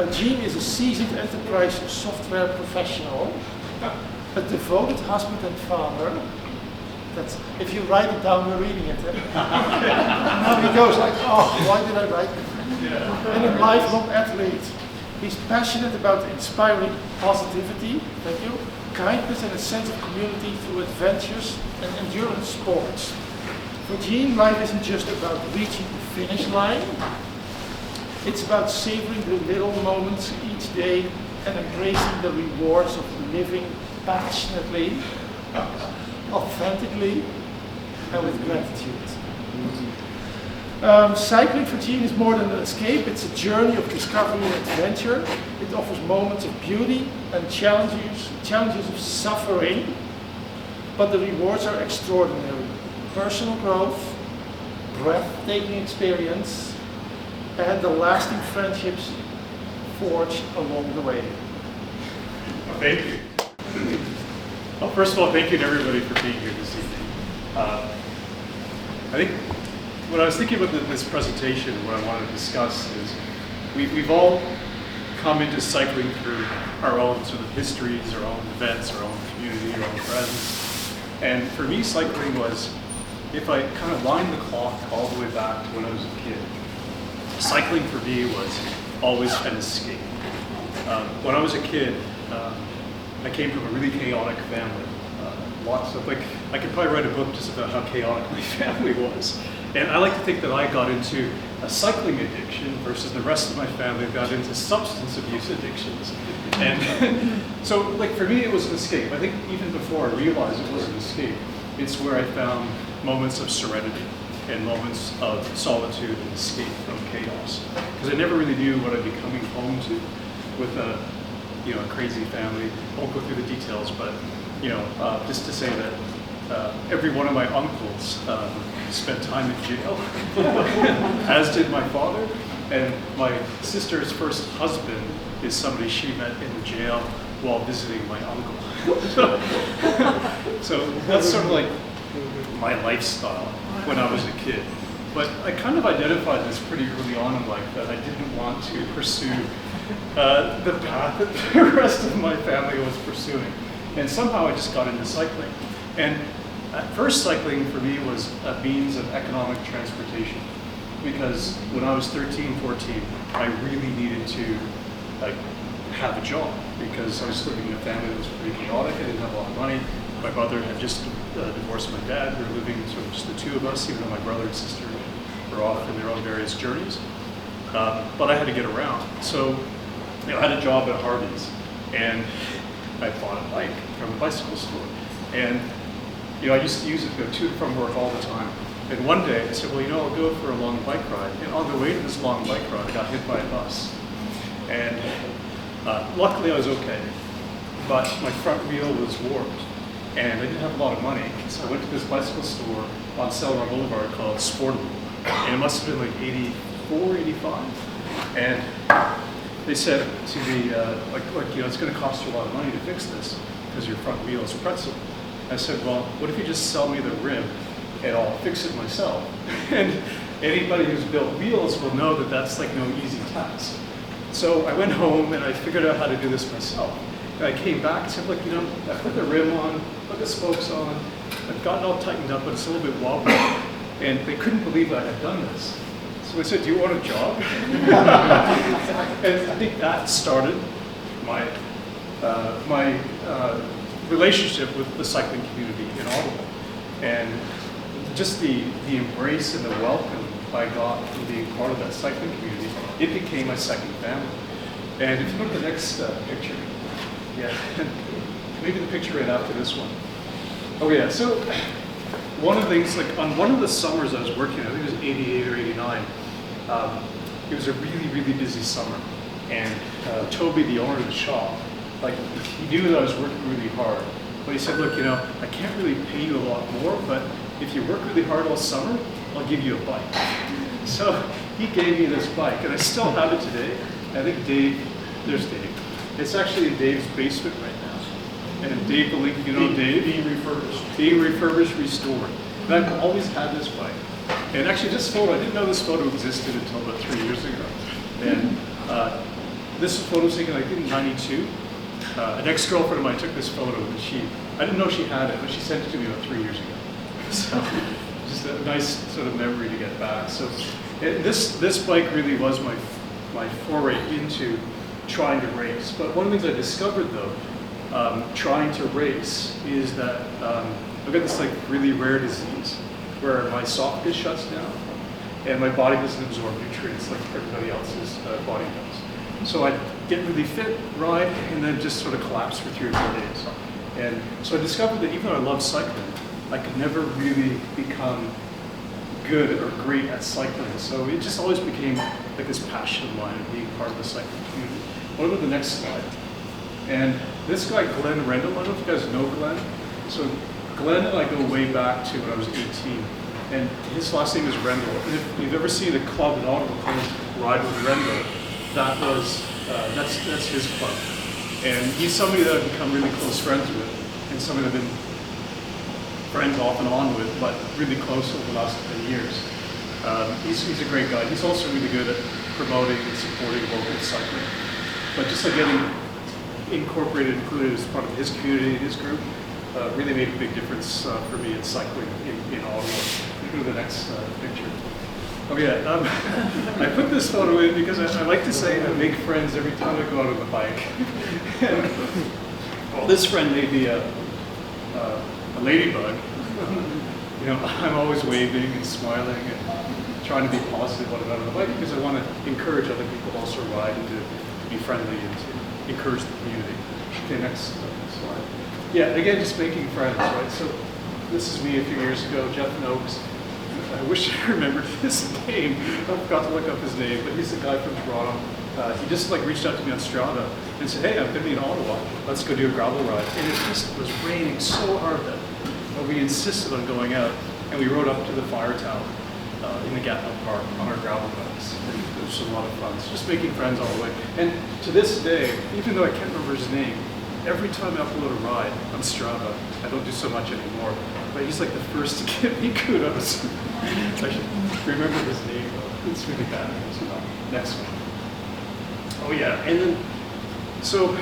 Gene is a seasoned enterprise software professional, a devoted husband and father. That's, if you write it down, we're reading it. Now he goes like, oh, why did I write it? Yeah. And a lifelong athlete. He's passionate about inspiring positivity, thank you, kindness and a sense of community through adventures and endurance sports. For Gene, life isn't just about reaching the finish line. It's about savoring the little moments each day and embracing the rewards of living passionately, authentically, and with gratitude. Cycling for Gene is more than an escape. It's a journey of discovery and adventure. It offers moments of beauty and challenges of suffering, but the rewards are extraordinary. Personal growth, breathtaking experience, and the lasting friendships forged along the way. Well, thank you. Well, first of all, thank you to everybody for being here this evening. I think when I was thinking about this presentation, what I wanted to discuss is we've all come into cycling through our own sort of histories, our own events, our own community, our own friends. And for me, cycling was, if I kind of wind the clock all the way back to when I was a kid, cycling for me was always an escape. When I was a kid, I came from a really chaotic family. Lots of, like, I could probably write a book just about how chaotic my family was. And I like to think that I got into a cycling addiction versus the rest of my family got into substance abuse addictions. And so, like, for me, it was an escape. I think even before I realized it was an escape, it's where I found moments of serenity and moments of solitude and escape from chaos. Because I never really knew what I'd be coming home to with a crazy family. I won't go through the details, but just to say that every one of my uncles spent time in jail, as did my father. And my sister's first husband is somebody she met in the jail while visiting my uncle. So that's sort of like my lifestyle when I was a kid. But I kind of identified this pretty early on in life that I didn't want to pursue the path that the rest of my family was pursuing. And somehow I just got into cycling. And at first, cycling for me was a means of economic transportation. Because when I was 13, 14, I really needed to have a job because I was living in a family that was pretty chaotic. I didn't have a lot of money. My brother had just divorced my dad. We were living sort of just the two of us, even though my brother and sister were off in their own various journeys. But I had to get around. So I had a job at Hardee's, and I bought a bike from a bicycle store. And I used to use it to go to and from work all the time. And one day I said, well, I'll go for a long bike ride. And on the way to this long bike ride, I got hit by a bus. And luckily I was okay. But my front wheel was warped. And I didn't have a lot of money. So I went to this bicycle store on Selmer Boulevard called Sportable. And it must have been like 84, 85. And they said to me, it's going to cost you a lot of money to fix this because your front wheel is pretzel. I said, well, what if you just sell me the rim and I'll fix it myself? And anybody who's built wheels will know that that's like no easy task. So I went home and I figured out how to do this myself. And I came back and said, look, I put the rim on, put the spokes on, I've gotten all tightened up, but it's a little bit wobbly. And they couldn't believe I had done this. So I said, do you want a job? And I think that started my relationship with the cycling community in Ottawa. And just the embrace and the welcome I got from being part of that cycling community, it became my second family. And if you look at the next picture, yeah, maybe the picture right after this one. Oh yeah, so one of the things, like on one of the summers I was working, I think it was 88 or 89, it was a really, really busy summer. And Toby, the owner of the shop, he knew that I was working really hard. But he said, look, I can't really pay you a lot more, but if you work really hard all summer, I'll give you a bike. So he gave me this bike, and I still have it today. I think there's Dave. It's actually in Dave's basement right now. And Dave, Dave? Being refurbished, restored. And I've always had this bike. And actually this photo, I didn't know this photo existed until about 3 years ago. And this photo was taken, I think, in '92. An ex-girlfriend of mine took this photo, and I didn't know she had it, but she sent it to me about 3 years ago. So, just a nice sort of memory to get back. So, this bike really was my foray into trying to race. But one of the things I discovered, though, trying to race, is that I've got this like really rare disease where my esophagus shuts down and my body doesn't absorb nutrients like everybody else's body does. So I'd get really fit, ride, and then just sort of collapse for 3 or 4 days. And so I discovered that even though I love cycling, I could never really become good or great at cycling. So it just always became like this passion of mine of being part of the cycling community. What about the next slide? And this guy, Glenn Rendell, I don't know if you guys know Glenn. So Glenn and I go way back to when I was 18. And his last name is Rendell. And if you've ever seen a club in Ottawa called Ride with Rendell, that's his club. And he's somebody that I've become really close friends with, and somebody I've been friends off and on with, but really close over the last 10 years. He's a great guy. He's also really good at promoting and supporting local cycling. But just like getting included as part of his community, his group, really made a big difference for me in cycling in Ottawa. Go to the next picture. Oh yeah, I put this photo in because I like to say I make friends every time I go out on the bike. Well, this friend may be a ladybug. You know, I'm always waving and smiling and trying to be positive when I'm out on the bike because I want to encourage other people to also ride and to be friendly and to encourage the community. Okay, next slide. Yeah, again, just making friends, right? So this is me a few years ago, Jeff Noakes. I wish I remembered his name. I forgot to look up his name, but he's the guy from Toronto. He just like reached out to me on Strava and said, "Hey, I'm going to be in Ottawa. Let's go do a gravel ride." And it was raining so hard that we insisted on going out, and we rode up to the fire tower in the Gatineau Park on our gravel bikes. And it was a lot of fun. So just making friends all the way. And to this day, even though I can't remember his name, every time I upload a ride on Strava, I don't do so much anymore, but he's like the first to give me kudos. I should remember his name though. It's really bad. Next one. Oh yeah, and then, so,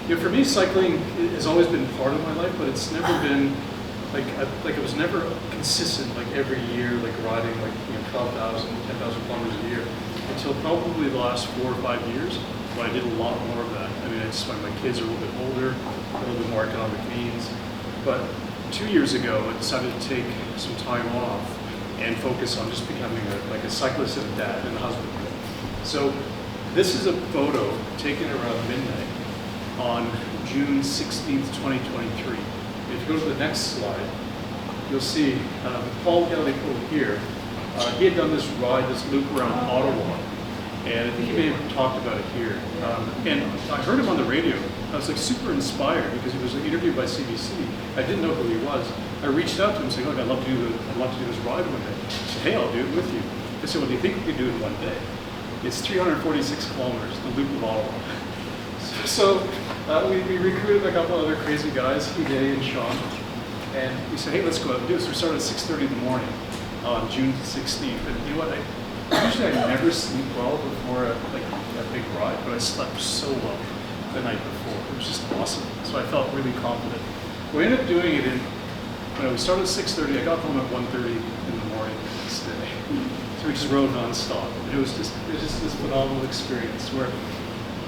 you know, for me, cycling has always been part of my life, but it's never been, like it was never consistent, like every year, like riding like, you know, 12,000, 10,000 kilometers a year, until probably the last 4 or 5 years, when I did a lot more of that. I mean, it's when my kids are a little bit older, a little bit more economic means. But 2 years ago, I decided to take some time off and focus on just becoming a cyclist and a dad and a husband. So this is a photo taken around midnight on June 16th, 2023. If you go to the next slide, you'll see Paul Gallipo here. He had done this ride, this loop around Ottawa. And I think he may have talked about it here. And I heard him on the radio. I was like super inspired because he was interviewed by CBC. I didn't know who he was. I reached out to him saying, "Look, I'd love to do this ride one day." He said, "Hey, I'll do it with you." I said, "Well, do you think we can do it in one day?" It's 346 kilometers, the loop of Ottawa. So we recruited a couple other crazy guys, Hide and Sean, and we said, "Hey, let's go out and do this." We started at 6:30 in the morning on June 16th. And you know what? Usually I never sleep well before a big ride, but I slept so well the night before. It was just awesome. So I felt really confident. We ended up doing it we started at 6:30. I got home at 1:30 in the morning the next day. So we just rode nonstop. And it was just this phenomenal experience where,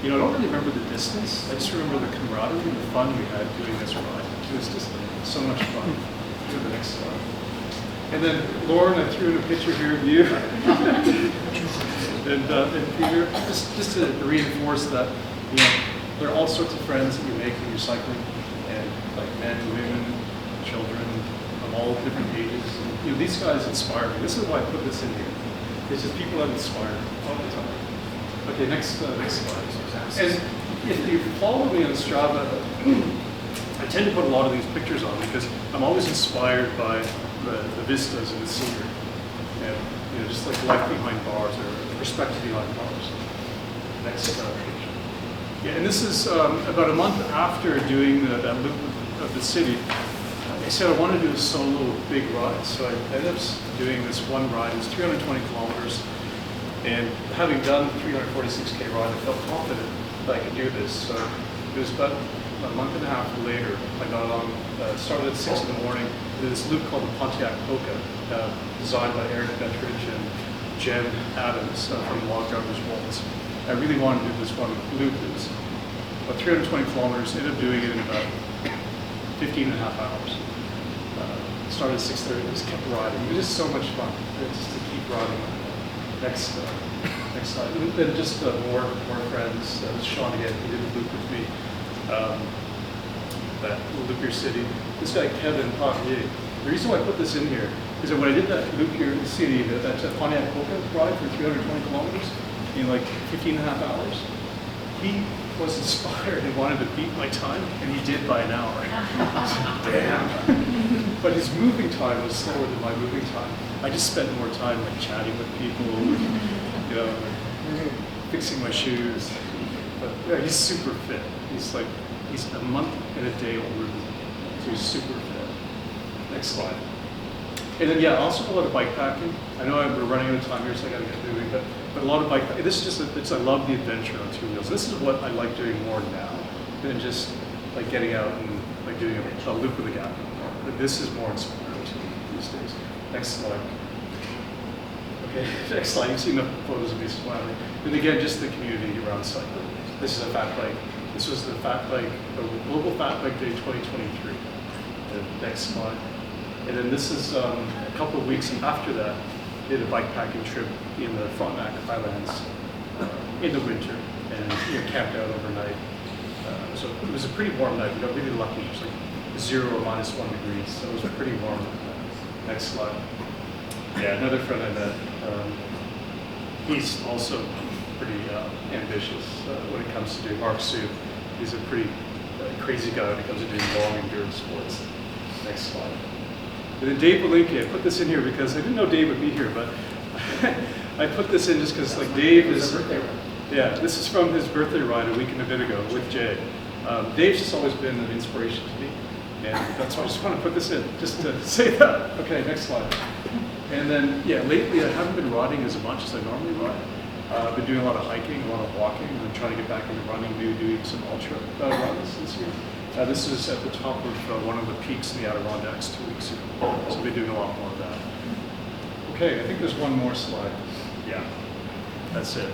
you know, I don't really remember the distance. I just remember the camaraderie and the fun we had doing this ride. It was just so much fun. Go to the next slide. And then Lauren, I threw in a picture here of you. and Peter, just to reinforce that, you know, there are all sorts of friends that you make when you're cycling, and like men, women, children of all different ages. And, you know, these guys inspire me. This is why I put this in here. It's just people that inspire me all the time. Okay, next slide. And if you follow me on Strava, I tend to put a lot of these pictures on because I'm always inspired by the vistas and the scenery, and you know, just like life behind bars or perspective behind bars. Next picture. Yeah, and this is about a month after doing that loop of the city. I said I wanted to do a solo big ride, so I ended up doing this one ride. It's 320 kilometers, And having done the 346K ride, I felt confident that I could do this. So it was about a month and a half later, I got on, started at 6 in the morning. There's this loop called the Pontiac Polka, designed by Eric Bettridge and Jen Adams from Log Drivers Waltz. I really wanted to do this one loop. It was about 320 kilometers, ended up doing it in about 15 and a half hours. Started at 6:30, just kept riding. It was just so much fun, just to keep riding. Next slide. And then just more friends. Sean again, he did a loop with me. That Loop Your City. This guy Kevin Papier. The reason why I put this in here is that when I did that Loop Your City, that Pontiac Polka ride for 320 kilometers in like 15 and a half hours, he was inspired and wanted to beat my time, and he did by an hour. Damn. But his moving time was slower than my moving time. I just spent more time like chatting with people, you know, fixing my shoes. But yeah, he's super fit. He's a month and a day older than me, so he's super fit. Next slide. And then yeah, I also do a lot of bike packing. I know we're running out of time here, so I gotta get moving, but a lot of bike packing. This is just, I love the adventure on two wheels. This is what I like doing more now than just like getting out and like doing a loop with a gap. But this is more inspiring to me these days. Next slide. Okay, next slide. You've seen the photos of me smiling. And again, just the community around cycling. This is a fat bike. This was the Fat Bike, the Global Fat Bike Day 2023. The next slide. And then this is a couple of weeks after that, did a bike packing trip in the Frontenac Highlands in the winter, and camped out overnight. So it was a pretty warm night. We got really lucky. It was like 0 or -1 degrees, so it was pretty warm. Next slide. Yeah, another friend I met. He's also pretty ambitious when it comes to doing Mark Sue. He's a pretty crazy guy when it comes to doing long endurance sports. Next slide. And then Dave Malinke, I put this in here because I didn't know Dave would be here, but I put this in just because like Dave is, yeah, this is from his birthday ride a week and a bit ago with Jay. Dave's just always been an inspiration to me, and that's why I just want to put this in, just to say that. Okay, next slide. And then, yeah, lately I haven't been riding as much as I normally ride. I've been doing a lot of hiking, a lot of walking, and I'm trying to get back into running, doing some ultra runs this year. This is at the top of one of the peaks in the Adirondacks 2 weeks ago. So I've been doing a lot more of that. Okay, I think there's one more slide. Yeah, that's it.